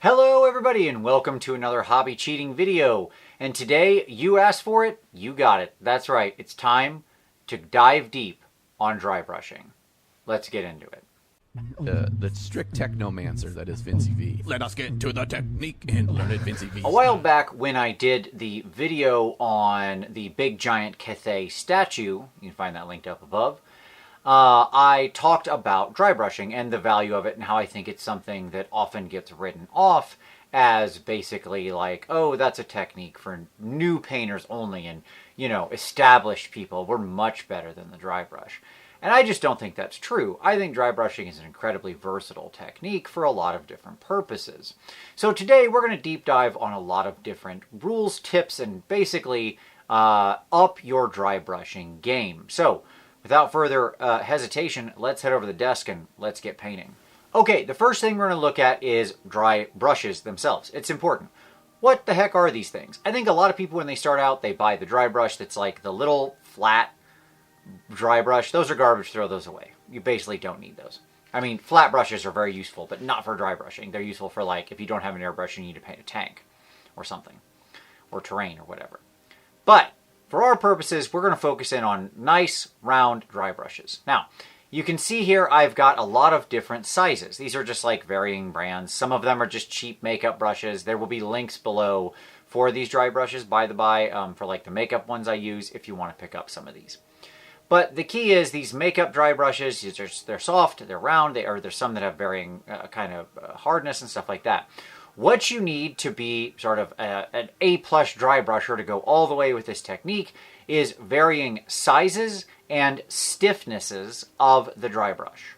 Hello everybody and welcome to another hobby cheating video. And today, you asked for it, you got it. That's right, it's time to dive deep on dry brushing. Let's get into it. The strict technomancer that is Vincey V. Let us get to the technique and learn it, Vincey V. A while back when I did the video on the big giant Cathay statue, you can find that linked up above, I talked about dry brushing and the value of it and how I think it's something that often gets written off as basically like, oh, that's a technique for new painters only, and, you know, established people, we're much better than the dry brush. And I just don't think that's true. I think dry brushing is an incredibly versatile technique for a lot of different purposes. So today we're going to deep dive on a lot of different rules, tips, and basically up your dry brushing game. So without further hesitation, let's head over to the desk and let's get painting. Okay, the first thing we're going to look at is dry brushes themselves. It's important. What the heck are these things? I think a lot of people when they start out, they buy the dry brush that's like the little flat dry brush. Those are garbage, throw those away. You basically don't need those. I mean, flat brushes are very useful, but not for dry brushing. They're useful for like, if you don't have an airbrush, you need to paint a tank or something, or terrain or whatever. But for our purposes, we're going to focus in on nice, round dry brushes. Now, you can see here I've got a lot of different sizes. These are just like varying brands. Some of them are just cheap makeup brushes. There will be links below for these dry brushes, by the by, for like the makeup ones I use if you want to pick up some of these. But the key is these makeup dry brushes, they're soft, they're round, there's some that have varying kind of hardness and stuff like that. What you need to be sort of an A-plus dry brusher to go all the way with this technique is varying sizes and stiffnesses of the dry brush.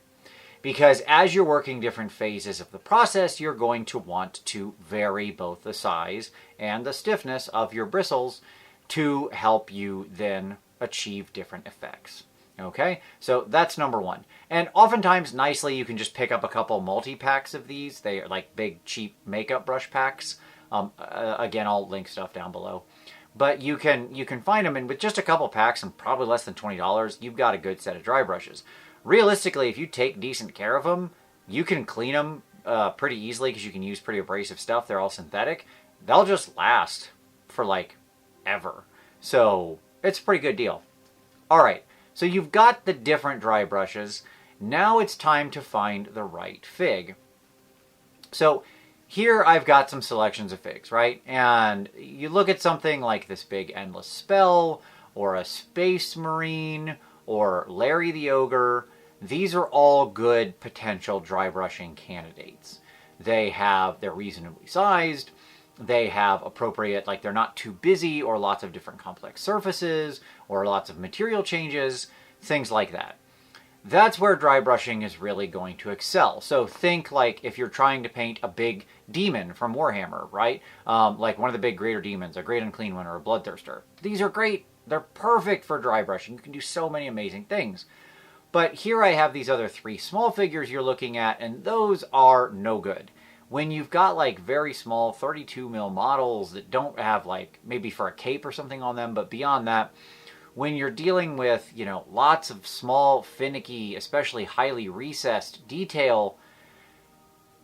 Because as you're working different phases of the process, you're going to want to vary both the size and the stiffness of your bristles to help you then achieve different effects. Okay, so that's number one. And oftentimes, nicely, you can just pick up a couple multi-packs of these. They are like big, cheap makeup brush packs. Again, I'll link stuff down below. But you can find them, and with just a couple packs and probably less than $20, you've got a good set of dry brushes. Realistically, if you take decent care of them, you can clean them pretty easily because you can use pretty abrasive stuff. They're all synthetic. They'll just last for like ever. So it's a pretty good deal. All right, so you've got the different dry brushes. Now it's time to find the right fig. So here I've got some selections of figs, right? And you look at something like this big Endless Spell, or a Space Marine, or Larry the Ogre. These are all good potential dry brushing candidates. They're reasonably sized. They have appropriate, like they're not too busy or lots of different complex surfaces or lots of material changes, things like that. That's where dry brushing is really going to excel. So think like if you're trying to paint a big demon from Warhammer, right? Like one of the big greater demons, a Great Unclean One, or a Bloodthirster. These are great. They're perfect for dry brushing. You can do so many amazing things. But here I have these other three small figures you're looking at, and those are no good. When you've got like very small 32 mil models that don't have like maybe for a cape or something on them, but beyond that, when you're dealing with, you know, lots of small, finicky, especially highly recessed detail,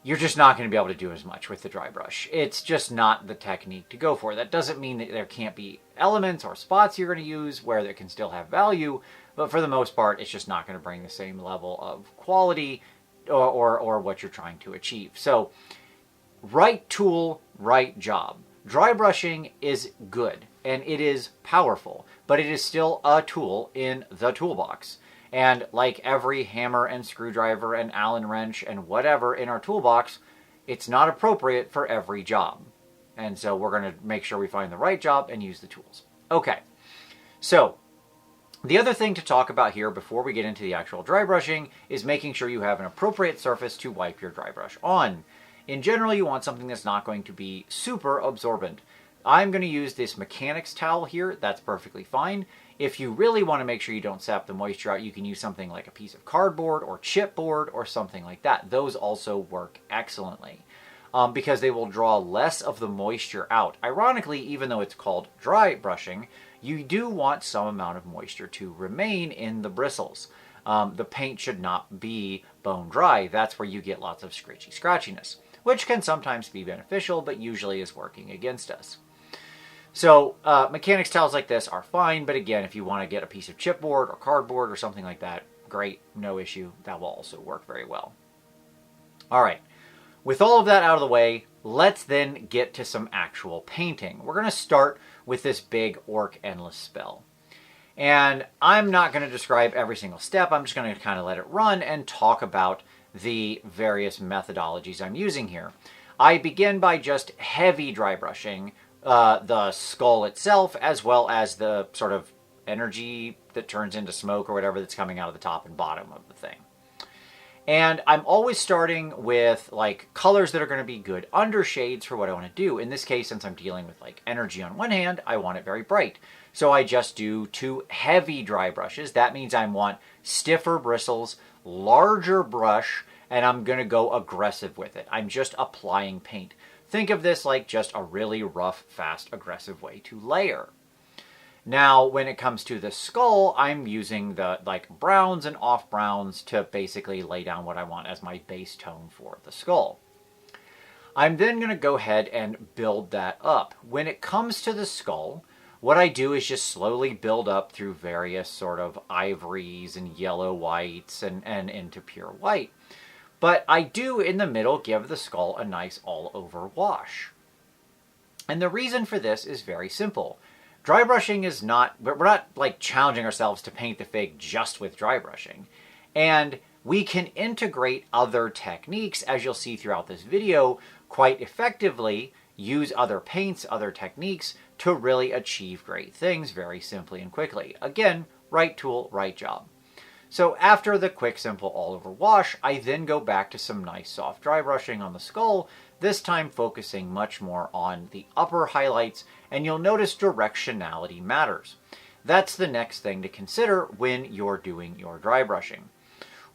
you're just not going to be able to do as much with the dry brush. It's just not the technique to go for. That doesn't mean that there can't be elements or spots you're going to use where it can still have value, but for the most part, it's just not going to bring the same level of quality or what you're trying to achieve. So, right tool, right job. Dry brushing is good, and it is powerful, but it is still a tool in the toolbox. And like every hammer and screwdriver and Allen wrench and whatever in our toolbox, it's not appropriate for every job. And so we're going to make sure we find the right job and use the tools. Okay, so the other thing to talk about here before we get into the actual dry brushing is making sure you have an appropriate surface to wipe your dry brush on. In general, you want something that's not going to be super absorbent. I'm going to use this mechanics towel here. That's perfectly fine. If you really want to make sure you don't sap the moisture out, you can use something like a piece of cardboard or chipboard or something like that. Those also work excellently because they will draw less of the moisture out. Ironically, even though it's called dry brushing, you do want some amount of moisture to remain in the bristles. The paint should not be bone dry. That's where you get lots of scratchiness. which can sometimes be beneficial, but usually is working against us. So mechanics tiles like this are fine, but again, if you want to get a piece of chipboard or cardboard or something like that, great, no issue. That will also work very well. All right, with all of that out of the way, let's then get to some actual painting. We're going to start with this big Orc Endless spell. And I'm not going to describe every single step. I'm just going to kind of let it run and talk about the various methodologies I'm using here. I begin by just heavy dry brushing the skull itself, as well as the sort of energy that turns into smoke or whatever that's coming out of the top and bottom of the thing. And I'm always starting with like colors that are going to be good undershades for what I want to do. In this case, since I'm dealing with like energy on one hand, I want it very bright. So I just do 2 heavy dry brushes. That means I want stiffer bristles, larger brush, and I'm going to go aggressive with it. I'm just applying paint. Think of this like just a really rough, fast, aggressive way to layer. Now, when it comes to the skull, I'm using the like browns and off browns to basically lay down what I want as my base tone for the skull. I'm then going to go ahead and build that up. When it comes to the skull, what I do is just slowly build up through various sort of ivories and yellow whites and into pure white. But I do, in the middle, give the skull a nice all-over wash. And the reason for this is very simple. Dry brushing is not, we're not like challenging ourselves to paint the fig just with dry brushing. And we can integrate other techniques, as you'll see throughout this video, quite effectively, use other paints, other techniques to really achieve great things very simply and quickly. Again, right tool, right job. So after the quick, simple all-over wash, I then go back to some nice soft dry brushing on the skull, this time focusing much more on the upper highlights, and you'll notice directionality matters. That's the next thing to consider when you're doing your dry brushing,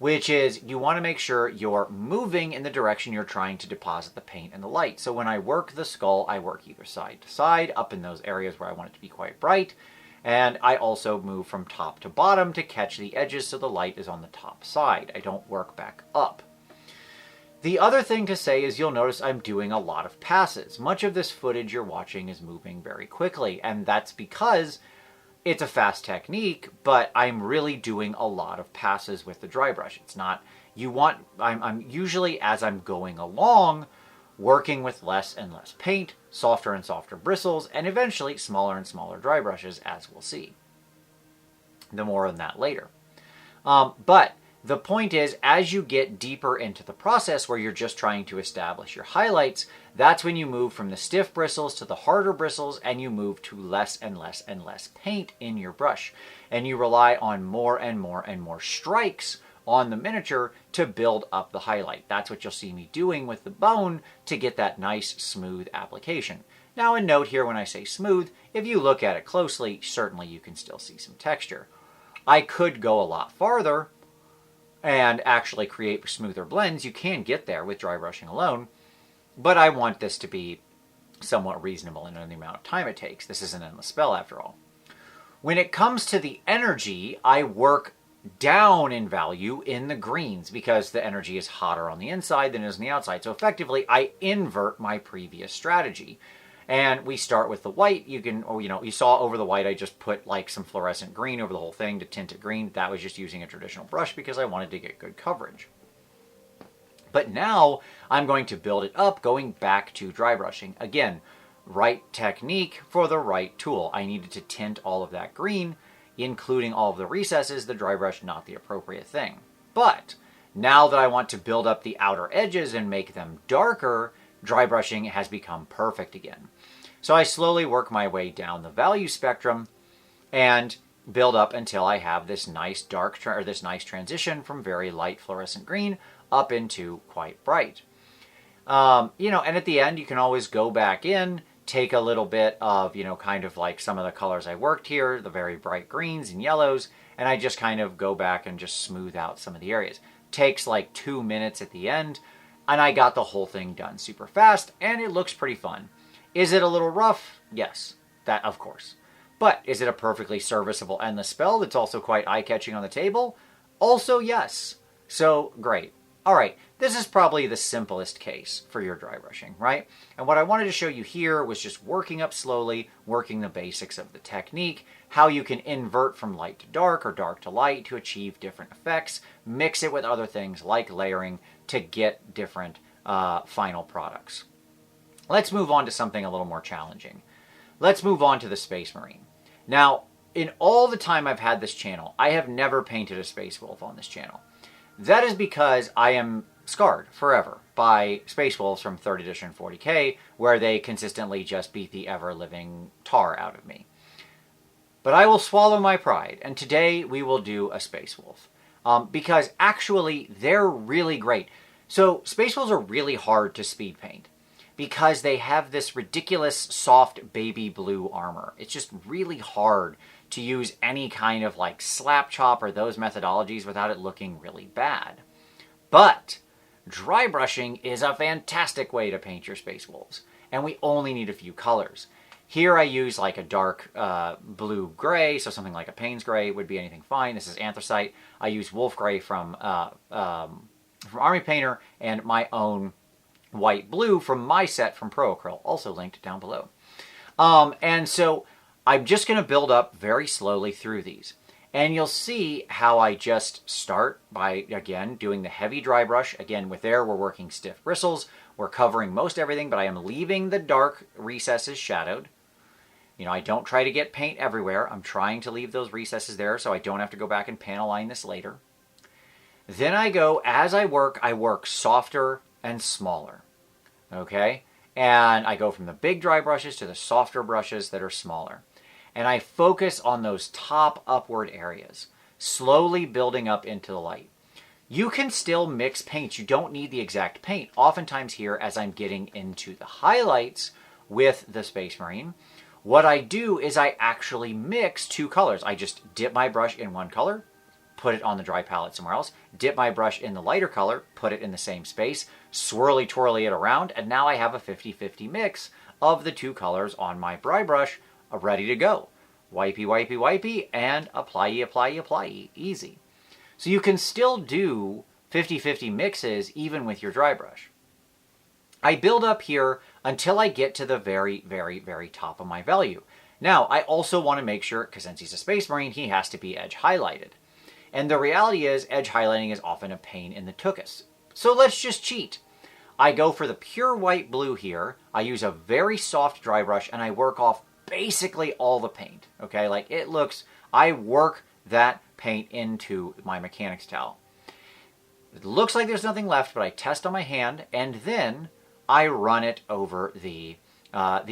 which is you want to make sure you're moving in the direction you're trying to deposit the paint and the light. So when I work the skull, I work either side to side, up in those areas where I want it to be quite bright, and I also move from top to bottom to catch the edges so the light is on the top side. I don't work back up. The other thing to say is you'll notice I'm doing a lot of passes. Much of this footage you're watching is moving very quickly, and that's because it's a fast technique, but I'm really doing a lot of passes with the dry brush. It's not, I'm usually, as I'm going along, working with less and less paint, softer and softer bristles, and eventually smaller and smaller dry brushes, as we'll see. The more on that later. But the point is, as you get deeper into the process where you're just trying to establish your highlights, that's when you move from the stiff bristles to the harder bristles, and you move to less and less and less paint in your brush. And you rely on more and more and more strikes on the miniature to build up the highlight. That's what you'll see me doing with the bone to get that nice, smooth application. Now, a note here when I say smooth, if you look at it closely, certainly you can still see some texture. I could go a lot farther and actually create smoother blends. You can get there with dry brushing alone, but I want this to be somewhat reasonable in the amount of time it takes. This is an endless spell after all. When it comes to the energy, I work down in value in the greens because the energy is hotter on the inside than it is on the outside. So effectively, I invert my previous strategy. And we start with the white. You saw over the white, I just put like some fluorescent green over the whole thing to tint it green. That was just using a traditional brush because I wanted to get good coverage. But now I'm going to build it up, going back to dry brushing. Again, right technique for the right tool. I needed to tint all of that green, including all of the recesses. The dry brush, not the appropriate thing. But now that I want to build up the outer edges and make them darker, dry brushing has become perfect again. So I slowly work my way down the value spectrum and build up until I have this nice dark, or this nice transition from very light fluorescent green up into quite bright. And at the end, you can always go back in, take a little bit of, kind of like some of the colors I worked here, the very bright greens and yellows, and I just kind of go back and just smooth out some of the areas. Takes like 2 minutes at the end, and I got the whole thing done super fast, and it looks pretty fun. Is it a little rough? Yes, that of course. But is it a perfectly serviceable endless spell that's also quite eye-catching on the table? Also yes. So, great. All right, this is probably the simplest case for your dry brushing, right? And what I wanted to show you here was just working up slowly, working the basics of the technique, how you can invert from light to dark or dark to light to achieve different effects, mix it with other things like layering to get different final products. Let's move on to something a little more challenging. Let's move on to the Space Marine. Now, in all the time I've had this channel, I have never painted a Space Wolf on this channel. That is because I am scarred forever by Space Wolves from 3rd edition 40k, where they consistently just beat the ever-living tar out of me. But I will swallow my pride, and today we will do a Space Wolf. Because actually, they're really great. So, Space Wolves are really hard to speed paint because they have this ridiculous soft baby blue armor. It's just really hard to use any kind of like slap chop or those methodologies without it looking really bad. But dry brushing is a fantastic way to paint your Space Wolves, and we only need a few colors. Here I use like a dark blue-gray, so something like a Payne's Gray would be anything fine. This is anthracite. I use Wolf Gray from Army Painter, and my own white blue from my set from Pro Acryl, also linked down below. And so I'm just going to build up very slowly through these. And you'll see how I just start by, again, doing the heavy dry brush. Again, with there, we're working stiff bristles. We're covering most everything, but I am leaving the dark recesses shadowed. You know, I don't try to get paint everywhere. I'm trying to leave those recesses there so I don't have to go back and panel line this later. Then I go, as I work softer and smaller. Okay? And I go from the big dry brushes to the softer brushes that are smaller. And I focus on those top upward areas, slowly building up into the light. You can still mix paints. You don't need the exact paint. Oftentimes here, as I'm getting into the highlights with the Space Marine, what I do is I actually mix two colors. I just dip my brush in one color, put it on the dry palette somewhere else, dip my brush in the lighter color, put it in the same space, swirly twirly it around, and now I have a 50-50 mix of the two colors on my dry brush, ready to go. Wipey, wipey, wipey, and apply-y, apply-y, apply-y. Easy. So you can still do 50-50 mixes even with your dry brush. I build up here until I get to the very, very, very top of my value. Now, I also want to make sure, because since he's a Space Marine, he has to be edge highlighted. And the reality is, edge highlighting is often a pain in the tuchus. So let's just cheat. I go for the pure white blue here. I use a very soft dry brush, and I work off basically all the paint. Okay, like it looks, I work that paint into my mechanics towel. It looks like there's nothing left, but I test on my hand, and then I run it over the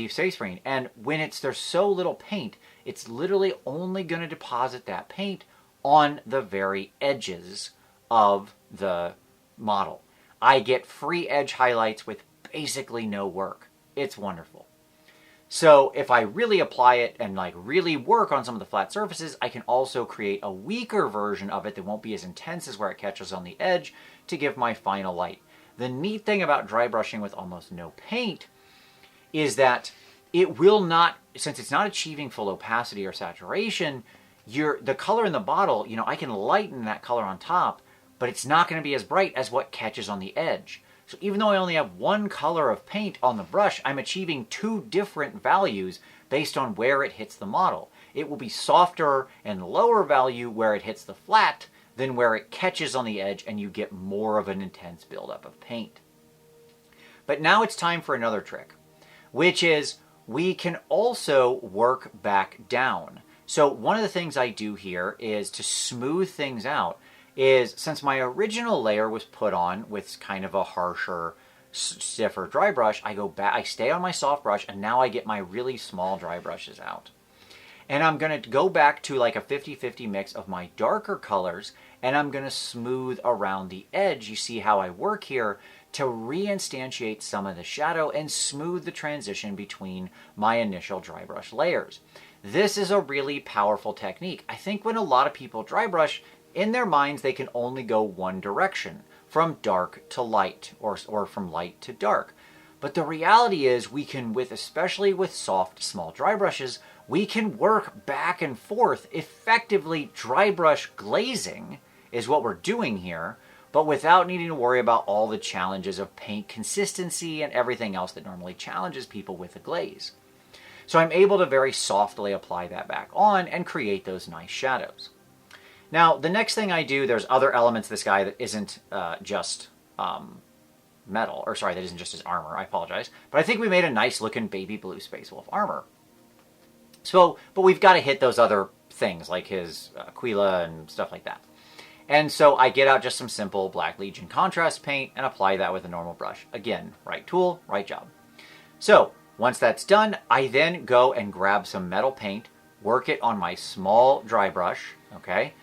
Space Marine. And when there's so little paint, it's literally only going to deposit that paint on the very edges of the model. I get free edge highlights with basically no work. It's wonderful. So if I really apply it and like really work on some of the flat surfaces, I can also create a weaker version of it that won't be as intense as where it catches on the edge to give my final light. The neat thing about dry brushing with almost no paint is that it will not, since it's not achieving full opacity or saturation, the color in the bottle, you know, I can lighten that color on top, but it's not going to be as bright as what catches on the edge. So even though I only have one color of paint on the brush, I'm achieving two different values based on where it hits the model. It will be softer and lower value where it hits the flat than where it catches on the edge, and you get more of an intense buildup of paint. But now it's time for another trick, which is we can also work back down. So one of the things I do here is to smooth things out is, since my original layer was put on with kind of a harsher, stiffer dry brush, I go back, I stay on my soft brush, and now I get my really small dry brushes out. And I'm going to go back to like a 50-50 mix of my darker colors, and I'm going to smooth around the edge. You see how I work here to reinstantiate some of the shadow and smooth the transition between my initial dry brush layers. This is a really powerful technique. I think when a lot of people dry brush, in their minds they can only go one direction, from dark to light, or from light to dark. But the reality is we can, especially with soft, small dry brushes, we can work back and forth effectively. Dry brush glazing is what we're doing here, but without needing to worry about all the challenges of paint consistency and everything else that normally challenges people with a glaze. So I'm able to very softly apply that back on and create those nice shadows. Now, the next thing I do, there's other elements of this guy that isn't just metal, or sorry, that isn't just his armor, I apologize. But I think we made a nice looking baby blue Space Wolf armor. So, but we've got to hit those other things, like his Aquila and stuff like that. And so I get out just some simple Black Legion contrast paint and apply that with a normal brush. Again, right tool, right job. So, once that's done, I then go and grab some metal paint, work it on my small dry brush, okay?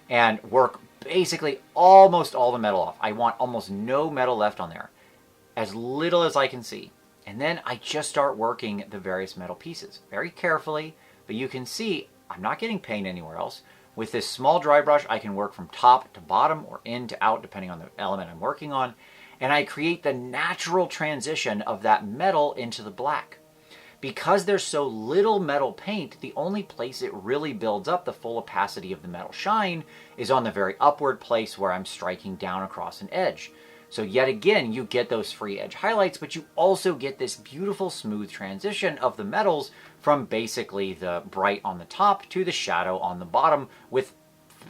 And work basically almost all the metal off. I want almost no metal left on there. As little as I can see. And then I just start working the various metal pieces very carefully, but you can see I'm not getting paint anywhere else. With this small dry brush, I can work from top to bottom or in to out, depending on the element I'm working on. And I create the natural transition of that metal into the black. Because there's so little metal paint, the only place it really builds up the full opacity of the metal shine is on the very upward place where I'm striking down across an edge. So yet again, you get those free edge highlights, but you also get this beautiful smooth transition of the metals from basically the bright on the top to the shadow on the bottom with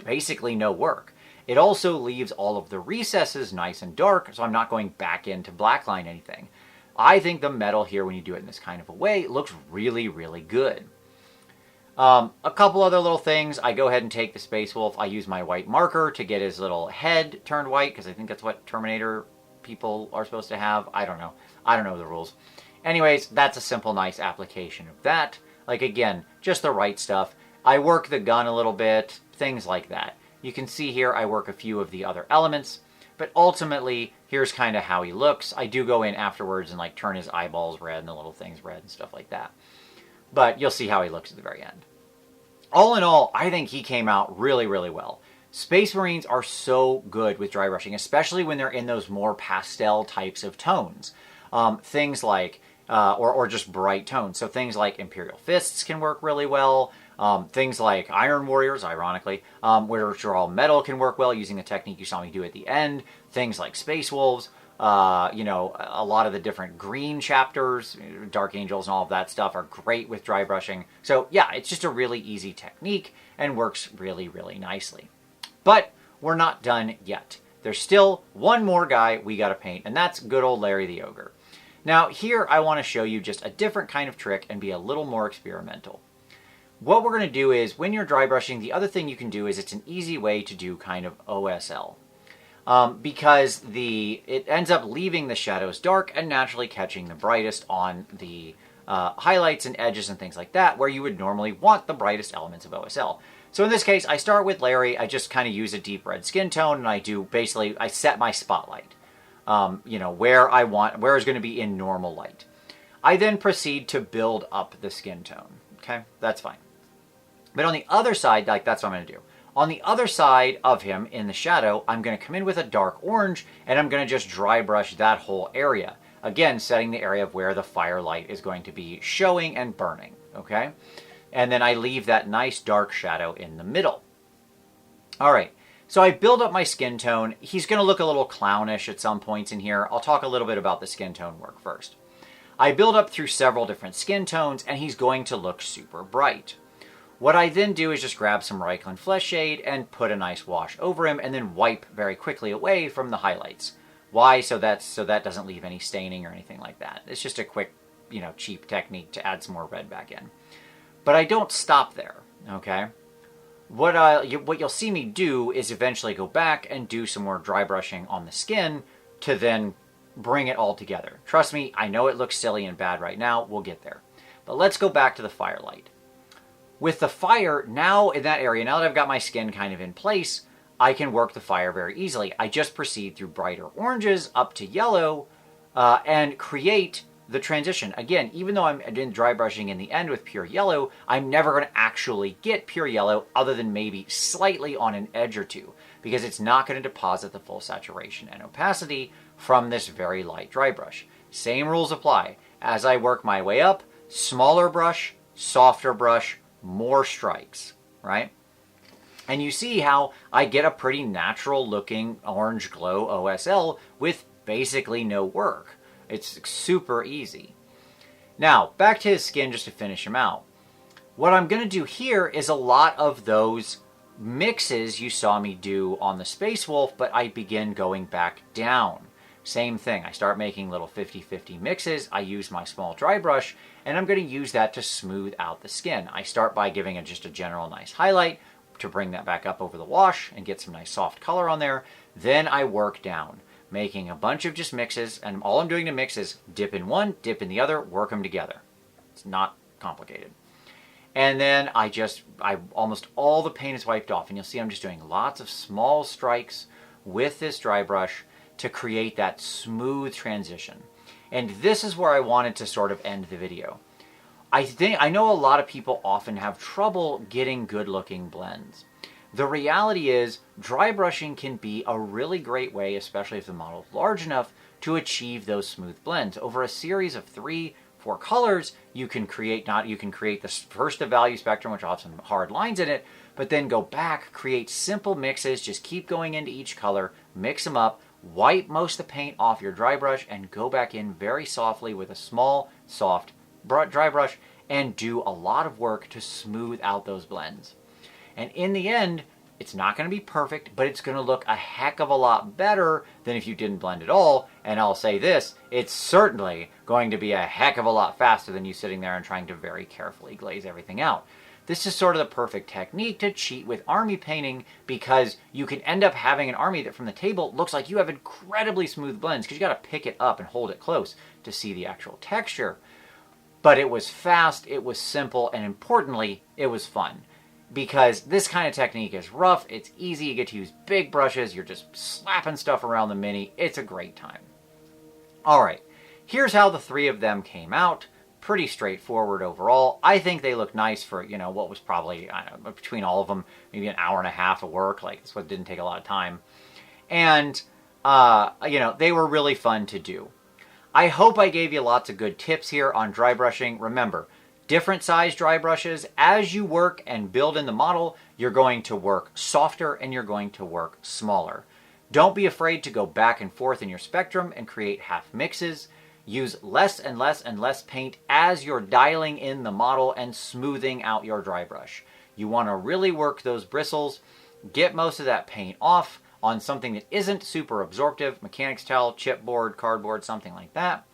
basically no work. It also leaves all of the recesses nice and dark, so I'm not going back into blackline anything. I think the metal here, when you do it in this kind of a way, looks really, really good. A couple other little things. I go ahead and take the Space Wolf. I use my white marker to get his little head turned white, because I think that's what Terminator people are supposed to have. I don't know. I don't know the rules. Anyways, that's a simple, nice application of that. Like, again, just the right stuff. I work the gun a little bit, things like that. You can see here I work a few of the other elements, but ultimately, here's kind of how he looks. I do go in afterwards and like turn his eyeballs red and the little things red and stuff like that. But you'll see how he looks at the very end. All in all, I think he came out really, really well. Space Marines are so good with dry brushing, especially when they're in those more pastel types of tones. Things like, or just bright tones. So things like Imperial Fists can work really well. Things like Iron Warriors, ironically, which are all metal, can work well using the technique you saw me do at the end. Things like Space Wolves, you know, a lot of the different green chapters, Dark Angels and all of that stuff are great with dry brushing. So yeah, it's just a really easy technique and works really, really nicely. But we're not done yet. There's still one more guy we gotta paint, and that's good old Larry the Ogre. Now here I want to show you just a different kind of trick and be a little more experimental. What we're going to do is, when you're dry brushing, the other thing you can do is it's an easy way to do kind of OSL. Because it ends up leaving the shadows dark and naturally catching the brightest on the highlights and edges and things like that, where you would normally want the brightest elements of OSL. So in this case, I start with Larry. I just kind of use a deep red skin tone, and I do basically, I set my spotlight. You know, where is going to be in normal light. I then proceed to build up the skin tone. Okay, that's fine. But on the other side, like, that's what I'm going to do. On the other side of him, in the shadow, I'm going to come in with a dark orange, and I'm going to just dry brush that whole area. Again, setting the area of where the firelight is going to be showing and burning, okay? And then I leave that nice dark shadow in the middle. All right, so I build up my skin tone. He's going to look a little clownish at some points in here. I'll talk a little bit about the skin tone work first. I build up through several different skin tones, and he's going to look super bright. What I then do is just grab some Reikland Flesh Shade and put a nice wash over him, and then wipe very quickly away from the highlights. Why? So that doesn't leave any staining or anything like that. It's just a quick, you know, cheap technique to add some more red back in. But I don't stop there, okay? What you'll see me do is eventually go back and do some more dry brushing on the skin to then bring it all together. Trust me, I know it looks silly and bad right now. We'll get there. But let's go back to the firelight. With the fire, now in that area, now that I've got my skin kind of in place, I can work the fire very easily. I just proceed through brighter oranges up to yellow and create the transition. Again, even though I'm doing dry brushing in the end with pure yellow, I'm never going to actually get pure yellow other than maybe slightly on an edge or two, because it's not going to deposit the full saturation and opacity from this very light dry brush. Same rules apply. As I work my way up, smaller brush, softer brush, more strikes, right? And you see how I get a pretty natural looking orange glow OSL with basically no work. It's super easy. Now, back to his skin just to finish him out. What I'm going to do here is a lot of those mixes you saw me do on the Space Wolf, but I begin going back down. Same thing. I start making little 50-50 mixes. I use my small dry brush, and I'm going to use that to smooth out the skin. I start by giving it just a general nice highlight to bring that back up over the wash and get some nice soft color on there. Then I work down, making a bunch of just mixes, and all I'm doing to mix is dip in one, dip in the other, work them together. It's not complicated. And then I almost all the paint is wiped off, and you'll see I'm just doing lots of small strikes with this dry brush to create that smooth transition. And this is where I wanted to sort of end the video. I know a lot of people often have trouble getting good looking blends. The reality is dry brushing can be a really great way, especially if the model is large enough, to achieve those smooth blends. Over a series of 3-4 colors, you can create the first of value spectrum, which will have some hard lines in it, but then go back, create simple mixes, just keep going into each color, mix them up, wipe most of the paint off your dry brush, and go back in very softly with a small, soft dry brush and do a lot of work to smooth out those blends. And in the end, it's not going to be perfect, but it's going to look a heck of a lot better than if you didn't blend at all. And I'll say this, it's certainly going to be a heck of a lot faster than you sitting there and trying to very carefully glaze everything out. This is sort of the perfect technique to cheat with army painting, because you can end up having an army that from the table looks like you have incredibly smooth blends, because you got to pick it up and hold it close to see the actual texture. But it was fast, it was simple, and importantly, it was fun. Because this kind of technique is rough, it's easy, you get to use big brushes, you're just slapping stuff around the Mini, it's a great time. Alright, here's how the 3 of them came out. Pretty straightforward overall. I think they look nice for, what was probably, I don't know, between all of them, maybe an hour and a half of work. Like, this one didn't take a lot of time. And, they were really fun to do. I hope I gave you lots of good tips here on dry brushing. Remember, different size dry brushes. As you work and build in the model, you're going to work softer and you're going to work smaller. Don't be afraid to go back and forth in your spectrum and create half mixes. Use less and less and less paint as you're dialing in the model and smoothing out your dry brush. You want to really work those bristles, get most of that paint off on something that isn't super absorptive, mechanics towel, chipboard, cardboard, something like that.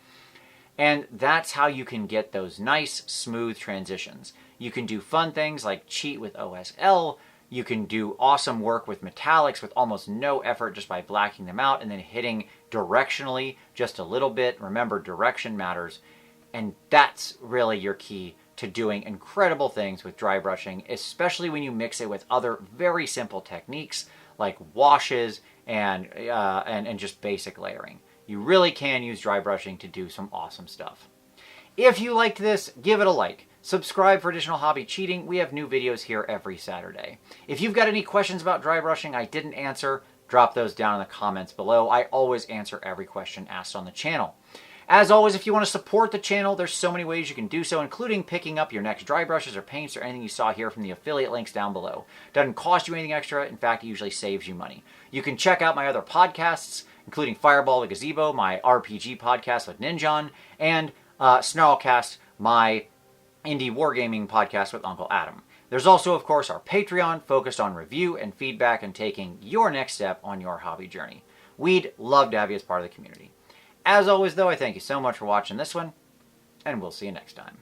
And that's how you can get those nice, smooth transitions. You can do fun things like cheat with OSL. You can do awesome work with metallics with almost no effort just by blacking them out and then hitting directionally just a little bit. Remember, direction matters. And that's really your key to doing incredible things with dry brushing, especially when you mix it with other very simple techniques like washes and just basic layering. You really can use dry brushing to do some awesome stuff. If you liked this, give it a like. Subscribe for additional hobby cheating. We have new videos here every Saturday. If you've got any questions about dry brushing I didn't answer, drop those down in the comments below. I always answer every question asked on the channel. As always, if you want to support the channel, there's so many ways you can do so, including picking up your next dry brushes or paints or anything you saw here from the affiliate links down below. Doesn't cost you anything extra. In fact, it usually saves you money. You can check out my other podcasts, including Fireball the Gazebo, my RPG podcast with Ninjon, and Snarlcast, my indie wargaming podcast with Uncle Adam. There's also, of course, our Patreon, focused on review and feedback and taking your next step on your hobby journey. We'd love to have you as part of the community. As always, though, I thank you so much for watching this one, and we'll see you next time.